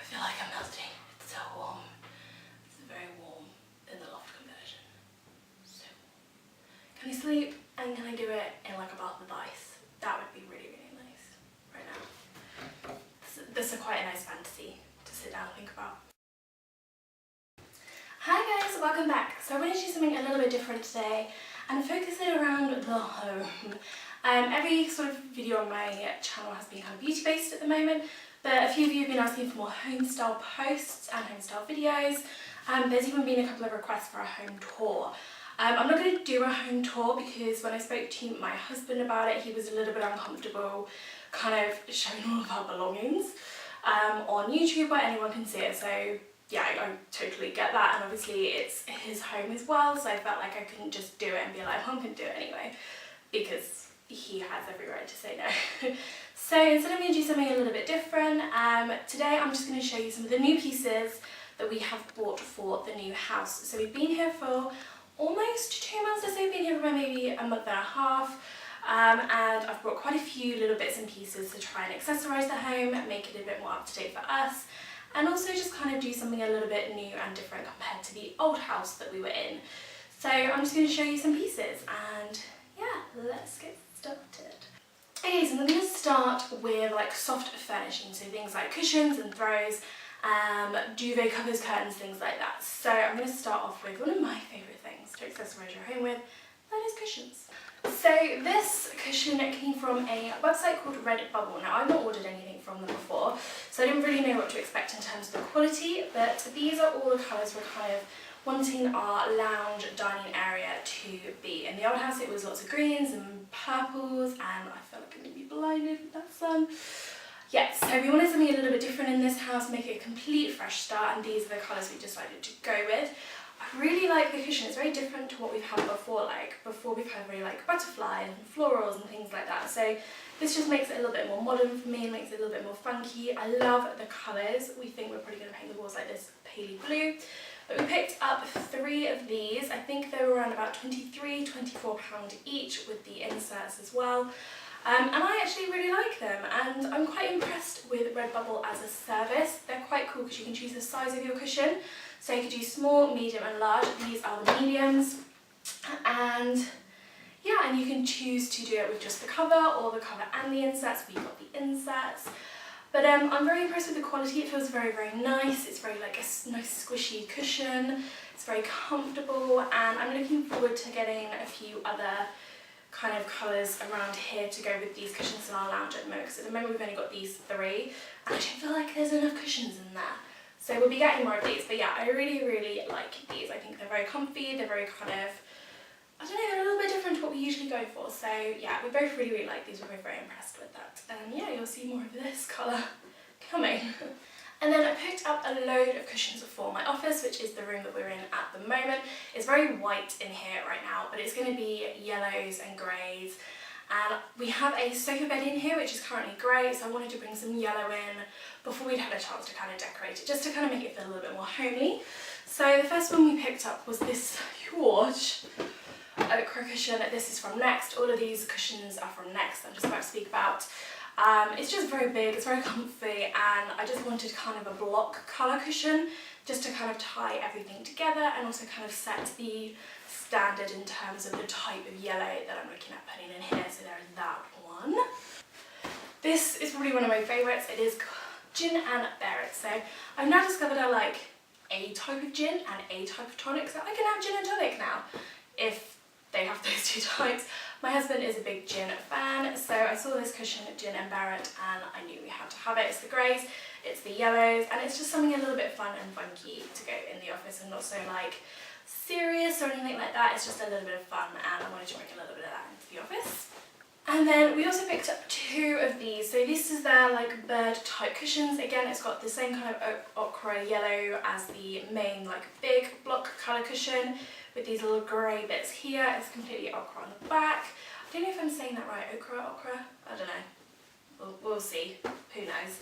feel like I'm melting. It's so warm. It's very warm in the loft conversion. So warm. Can I sleep and can I do it in like a bath with ice? That would be really, really nice right now. This is quite a nice fantasy to sit down and think about. Hi guys, welcome back. So I want to do something a little bit different today and focus it around the home. Every sort of video on my channel has been kind of beauty based at the moment, but a few of you have been asking for more home style posts and home style videos. There's even been a couple of requests for a home tour. I'm not going to do a home tour because when I spoke to my husband about it, he was a little bit uncomfortable kind of showing all of our belongings on YouTube where anyone can see it. So yeah, I totally get that, and obviously it's his home as well, so I felt like I couldn't just do it and be like, well, I'm going to do it anyway, because he has every right to say no. So instead I'm going to do something a little bit different. Today I'm just going to show you some of the new pieces that we have bought for the new house. So we've been here for almost 2 months or so, we've been here for maybe a month and a half. And I've brought quite a few little bits and pieces to try and accessorise the home, make it a bit more up to date for us, and also just kind of do something a little bit new and different compared to the old house that we were in. So I'm just going to show you some pieces and yeah, let's get started. Okay, so I'm going to start with like soft furnishing, so things like cushions and throws, duvet covers, curtains, things like that. So I'm going to start off with one of my favourite things to accessorise your home with, that is cushions. So this cushion came from a website called Redbubble. Now I've not ordered anything from them before, so I didn't really know what to expect in terms of the quality, but these are all the colours we're kind of wanting our lounge dining area to be. In the old house it was lots of greens and purples, and I felt like I'm going to be blinded with that sun. Yeah, so we wanted something a little bit different in this house, make it a complete fresh start, and these are the colours we decided to go with. I really like the cushion. It's very different to what we've had before. Like before we've had very like butterflies and florals and things like that. So this just makes it a little bit more modern for me and makes it a little bit more funky. I love the colours. We think we're probably going to paint the walls like this paley blue. But we picked up 3 of these. I think they were around about £23, £24 each with the inserts as well. And I actually really like them, and I'm quite impressed with Redbubble as a service. They're quite cool because you can choose the size of your cushion. So you could do small, medium and large. These are the mediums. And yeah, and you can choose to do it with just the cover or the cover and the inserts. We got the inserts. But I'm very impressed with the quality. It feels very, very nice. It's very like a nice squishy cushion. It's very comfortable, and I'm looking forward to getting a few other kind of colours around here to go with these cushions in our lounge at the moment, because at the moment we've only got these 3 and I don't feel like there's enough cushions in there. So we'll be getting more of these, but yeah, I really, really like these. I think they're very comfy, they're very kind of, I don't know, they're a little bit different to what we usually go for. So yeah, we both really, really like these. We're both very impressed with that. And yeah, you'll see more of this colour coming. And then I picked up a load of cushions for my office, which is the room that we're in at the moment. It's very white in here right now, but it's going to be yellows and greys. And we have a sofa bed in here, which is currently grey, so I wanted to bring some yellow in before we'd had a chance to kind of decorate it, just to kind of make it feel a little bit more homely. So the first one we picked up was this huge ochre cushion. This is from Next. All of these cushions are from Next, I'm just about to speak about. It's just very big, it's very comfy, and I just wanted kind of a block colour cushion just to kind of tie everything together and also kind of set the standard in terms of the type of yellow that I'm looking at putting in here. So there's that one. This is probably one of my favourites. It is gin and berries. So I've now discovered I like a type of gin and a type of tonic, so I can have gin and tonic now if they have those 2 types. My husband is a big gin fan, so I saw this cushion at Gin and Barrett and I knew we had to have it. It's the greys, it's the yellows, and it's just something a little bit fun and funky to go in the office and not so like serious or anything like that. It's just a little bit of fun, and I wanted to bring a little bit of that into the office. And then we also picked up 2 of these. So this is their like bird type cushions. Again, it's got the same kind of ochre yellow as the main like big block colour cushion, with these little grey bits here. It's completely ochre on the back. I don't know if I'm saying that right, ochre? I don't know. We'll see, who knows.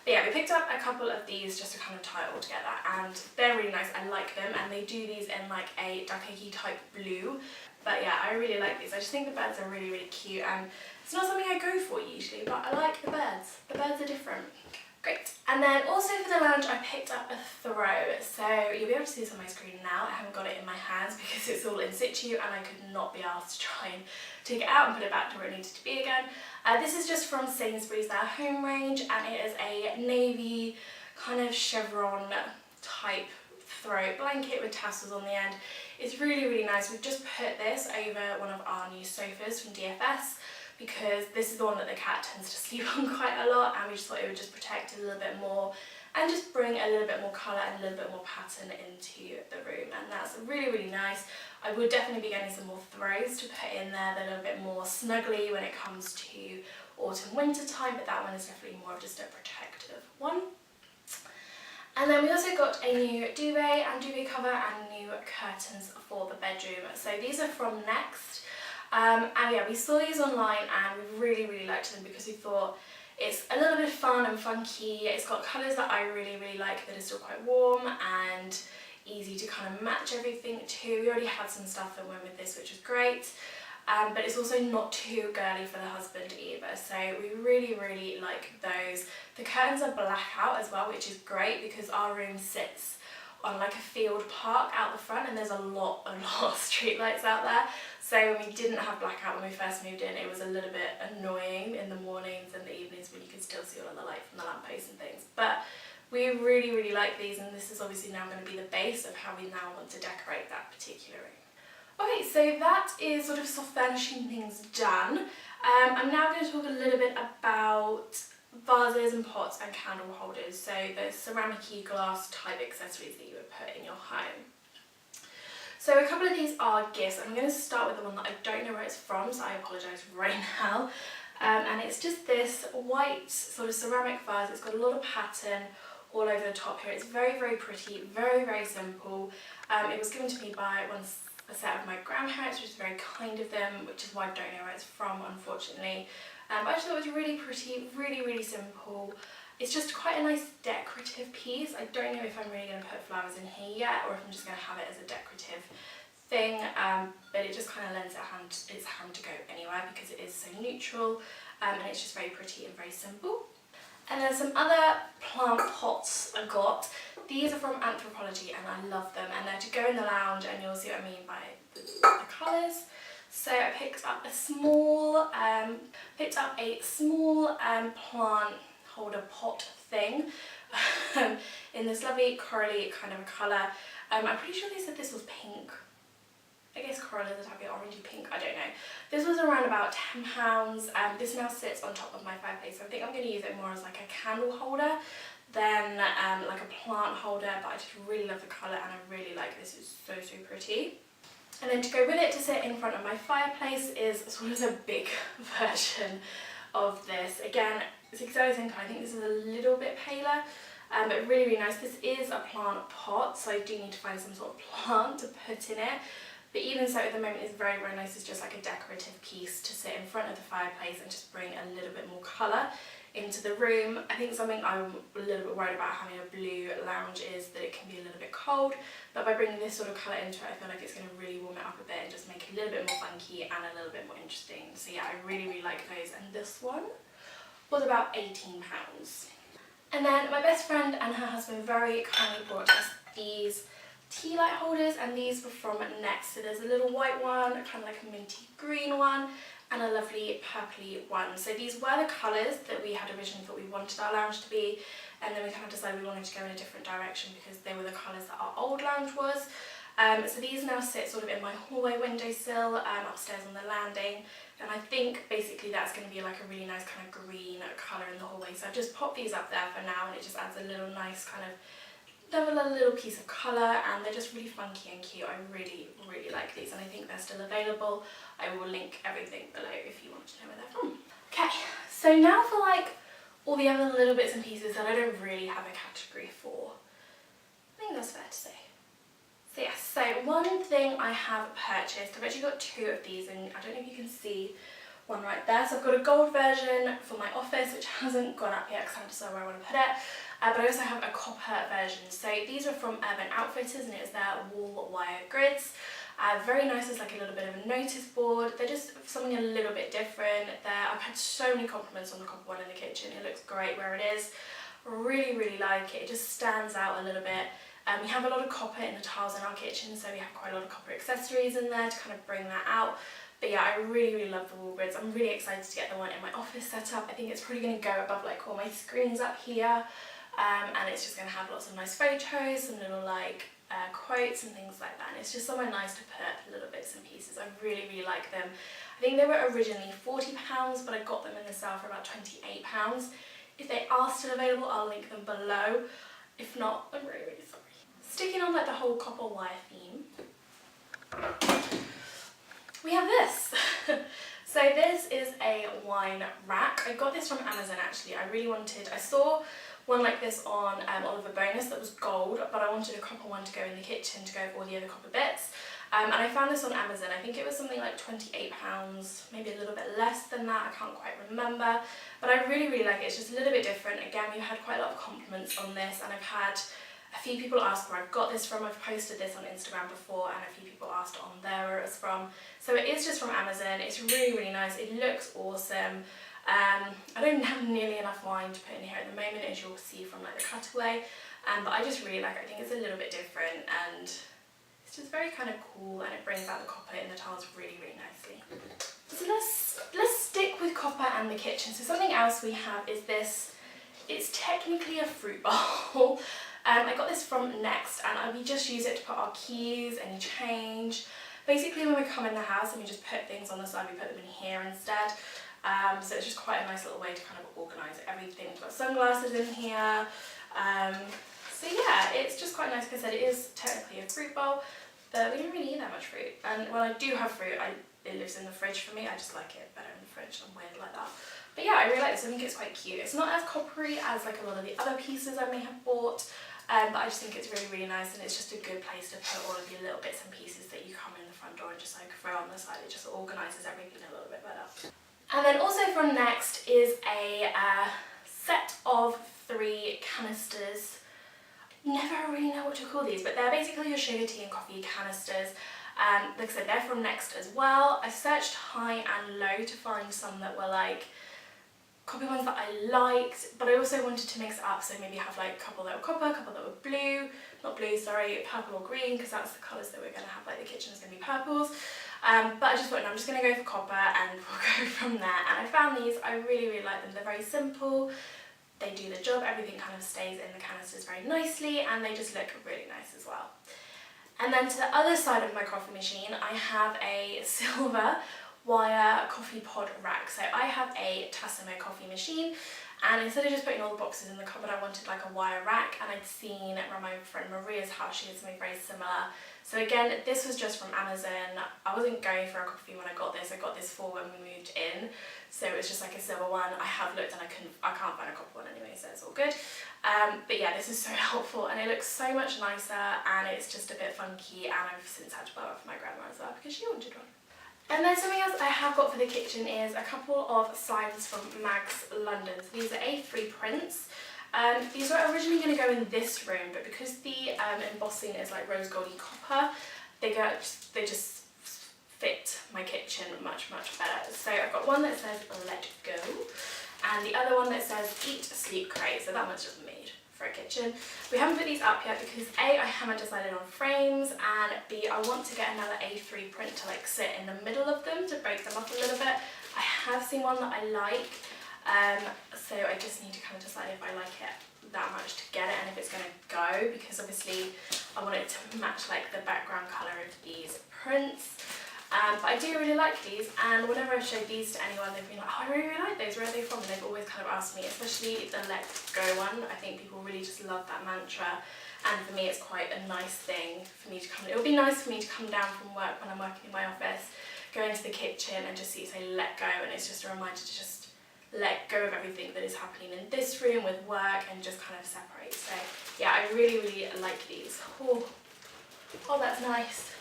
But yeah, we picked up a couple of these just to kind of tie it all together, and they're really nice. I like them, and they do these in like a duckeggy type blue. But yeah, I really like these. I just think the birds are really, really cute, and it's not something I go for usually, but I like the birds. The birds are different. Great. And then also for the lounge I picked up a throw. So you'll be able to see this on my screen now. I haven't got it in my hands because it's all in situ and I could not be asked to try and take it out and put it back to where it needed to be again. This is just from Sainsbury's, their home range, and it is a navy kind of chevron type throw blanket with tassels on the end. It's really, really nice. We've just put this over one of our new sofas from DFS because this is the one that the cat tends to sleep on quite a lot, and we just thought it would just protect it a little bit more and just bring a little bit more colour and a little bit more pattern into the room, and that's really, really nice. I would definitely be getting some more throws to put in there that are a bit more snuggly when it comes to autumn winter time, but that one is definitely more of just a protective one. And then we also got a new duvet and duvet cover and new curtains for the bedroom. So these are from Next. And yeah, we saw these online and we really, really liked them because we thought it's a little bit fun and funky. It's got colours that I really, really like that are still quite warm and easy to kind of match everything to. We already had some stuff that went with this, which was great. But it's also not too girly for the husband either, so we really, really like those. The curtains are blackout as well, which is great because our room sits on like a field park out the front and there's a lot of street lights out there. So when we didn't have blackout when we first moved in, it was a little bit annoying in the mornings and the evenings when you could still see all of the light from the lampposts and things. But we really, really like these, and this is obviously now going to be the base of how we now want to decorate that particular room. Okay, so that is sort of soft furnishing things done. I'm now going to talk a little bit about vases and pots and candle holders, so the ceramic-y glass type accessories that you would put in your home. So a couple of these are gifts. I'm going to start with the one that I don't know where it's from, so I apologise right now. And it's just this white sort of ceramic vase. It's got a lot of pattern all over the top here. It's very, very pretty, very, very simple. It was given to me by a set of my grandparents, which is very kind of them, which is why I don't know where it's from, unfortunately. But I just thought it was really pretty, really, really simple. It's just quite a nice decorative piece. I don't know if I'm really going to put flowers in here yet, or if I'm just going to have it as a decorative thing, but it just kind of lends its hand to go anywhere because it is so neutral, and it's just very pretty and very simple. And then some other plant pots I got. These are from Anthropology and I love them, and they're to go in the lounge, and you'll see what I mean by the colours. So I picked up a small plant holder pot thing in this lovely corally kind of a colour. I'm pretty sure they said this was pink. I guess coral is a type of orangey pink, I don't know. This was around about £10. This now sits on top of my fireplace, so I think I'm going to use it more as like a candle holder than like a plant holder, but I just really love the colour and I really like this. It's so, so pretty. And then to go with it to sit in front of my fireplace is sort of a big version of this. Again, it's exactly the same colour. I think this is a little bit paler, but really, really nice. This is a plant pot, so I do need to find some sort of plant to put in it. But even so, at the moment, it's very, very nice. It's just like a decorative piece to sit in front of the fireplace and just bring a little bit more colour into the room. I think something I'm a little bit worried about having a blue lounge is that it can be a little bit cold, but by bringing this sort of colour into it, I feel like it's going to really warm it up a bit and just make it a little bit more funky and a little bit more interesting. So yeah, I really, really like those, and this one was about £18. And then my best friend and her husband very kindly brought us these tea light holders, and these were from Next. So there's a little white one, kind of like a minty green one, and a lovely purpley one. So these were the colours that we had originally thought we wanted our lounge to be, and then we kind of decided we wanted to go in a different direction because they were the colours that our old lounge was. So these now sit sort of in my hallway windowsill, upstairs on the landing, and I think basically that's going to be like a really nice kind of green colour in the hallway. So I've just popped these up there for now, and it just adds a little nice kind of a little piece of colour, and they're just really funky and cute. I really, really like these, and I think they're still available. I will link everything below if you want to know where they're from. Okay, so now for like all the other little bits and pieces that I don't really have a category for. I think that's fair to say. So yes, so one thing I have purchased, I've actually got two of these, and I don't know if you can see one right there. So I've got a gold version for my office, which hasn't gone up yet because I haven't decided where I want to put it. But I also have a copper version. So these are from Urban Outfitters, and it is their wall wire grids. Very nice as like a little bit of a notice board. They're just something a little bit different. I've had so many compliments on the copper one in the kitchen. It looks great where it is. Really like it. It just stands out a little bit. We have a lot of copper in the tiles in our kitchen, so we have quite a lot of copper accessories in there to kind of bring that out. But yeah, I really love the wall grids. I'm really excited to get the one in my office set up. I think it's probably going to go above like all my screens up here, and it's just going to have lots of nice photos, some little like quotes and things like that, and it's just somewhere nice to put little bits and pieces. I really like them. I think they were originally £40, but I got them in the sale for about £28. If they are still available, I'll link them below. If not, I'm really sorry. Sticking on like the whole copper wire theme, we have this. So this is a wine rack. I got this from Amazon actually. I saw one like this on Oliver Bonus that was gold, but I wanted a copper one to go in the kitchen to go with all the other copper bits. And I found this on Amazon. I think it was something like £28, maybe a little bit less than that, I can't quite remember. But I really like it. It's just a little bit different. Again, we've had quite a lot of compliments on this, and I've had a few people ask where I've got this from. I've posted this on Instagram before, and a few people asked on there where it's from. So it is just from Amazon. It's really nice. It looks awesome. I don't have nearly enough wine to put in here at the moment, as you'll see from like the cutaway, but I just really like it. I think it's a little bit different, and it's just very kind of cool, and it brings out the copper in the tiles really nicely. So let's stick with copper and the kitchen. So something else we have is this. It's technically a fruit bowl. I got this from Next, and we just use it to put our keys, any change. Basically when we come in the house and we just put things on the side, we put them in here instead. So it's just quite a nice little way to kind of organise everything. We've got sunglasses in here. So yeah, it's just quite nice. Like I said, it is technically a fruit bowl, but we don't really eat that much fruit. And when I do have fruit, it lives in the fridge for me. I just like it better in the fridge. I'm weird like that. But yeah, I really like this. I think it's quite cute. It's not as coppery as like a lot of the other pieces I may have bought, but I just think it's really nice, and it's just a good place to put all of your little bits and pieces that you come in the front door and just like throw on the side. It just organises everything a little bit better. And then also from Next is a set of 3 canisters. Never really know what to call these, but they're basically your sugar, tea and coffee canisters. Like I said, they're from Next as well. I searched high and low to find some that were like copper ones that I liked, but I also wanted to mix it up, so maybe have like a couple that were copper, a couple that were blue, not blue, sorry, purple or green, because that's the colours that we're going to have, like the kitchen is going to be purples. But I just thought, no, I'm just going to go for copper and we'll go from there. And I found these, I really like them. They're very simple, they do the job, everything kind of stays in the canisters very nicely, and they just look really nice as well. And then to the other side of my coffee machine, I have a silver wire coffee pod rack. So I have a Topaz&May coffee machine, and instead of just putting all the boxes in the cupboard, I wanted like a wire rack, and I'd seen at my friend Maria's house, she had something very similar. So again, this was just from Amazon. I wasn't going for a coffee when I got this for when we moved in. So it was just like a silver one. I have looked and I can't find a copper one anyway, so it's all good. But yeah, this is so helpful, and it looks so much nicer, and it's just a bit funky, and I've since had to borrow it from my grandma as well because she wanted one. And then something else I have got for the kitchen is a couple of signs from Mags London. So these are A3 prints. These were originally going to go in this room, but because the embossing is like rose goldy copper, they just fit my kitchen much better. So I've got one that says let go, and the other one that says eat, sleep, crave. So that one's just made for a kitchen. We haven't put these up yet because A, I haven't decided on frames, and B, I want to get another A3 print to like sit in the middle of them to break them up a little bit. I have seen one that I like, so I just need to kind of decide if I like it that much to get it and if it's going to go, because obviously I want it to match like the background colour of these prints. But I do really like these, and whenever I've showed these to anyone, they've been like, oh, I really like those, where are they from? And they've always kind of asked me, especially the let go one. I think people really just love that mantra, and for me it's quite a nice thing for me to come. It would be nice for me to come down from work when I'm working in my office, go into the kitchen and just see it say let go, and it's just a reminder to just let go of everything that is happening in this room with work and just kind of separate. So yeah, I really like these. Oh, that's nice.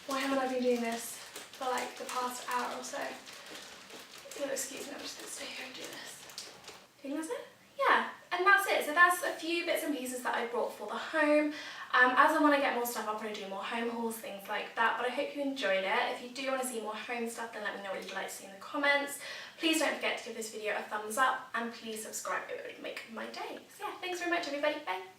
Why haven't I been doing this for like the past hour or so? If you'll excuse me, I'm just going to stay here and do this. I think that's it? Yeah. And that's it. So that's a few bits and pieces that I brought for the home. As I want to get more stuff, I'll probably do more home hauls, things like that. But I hope you enjoyed it. If you do want to see more home stuff, then let me know what you'd like to see in the comments. Please don't forget to give this video a thumbs up and please subscribe. It would make my day. So yeah, thanks very much everybody. Bye.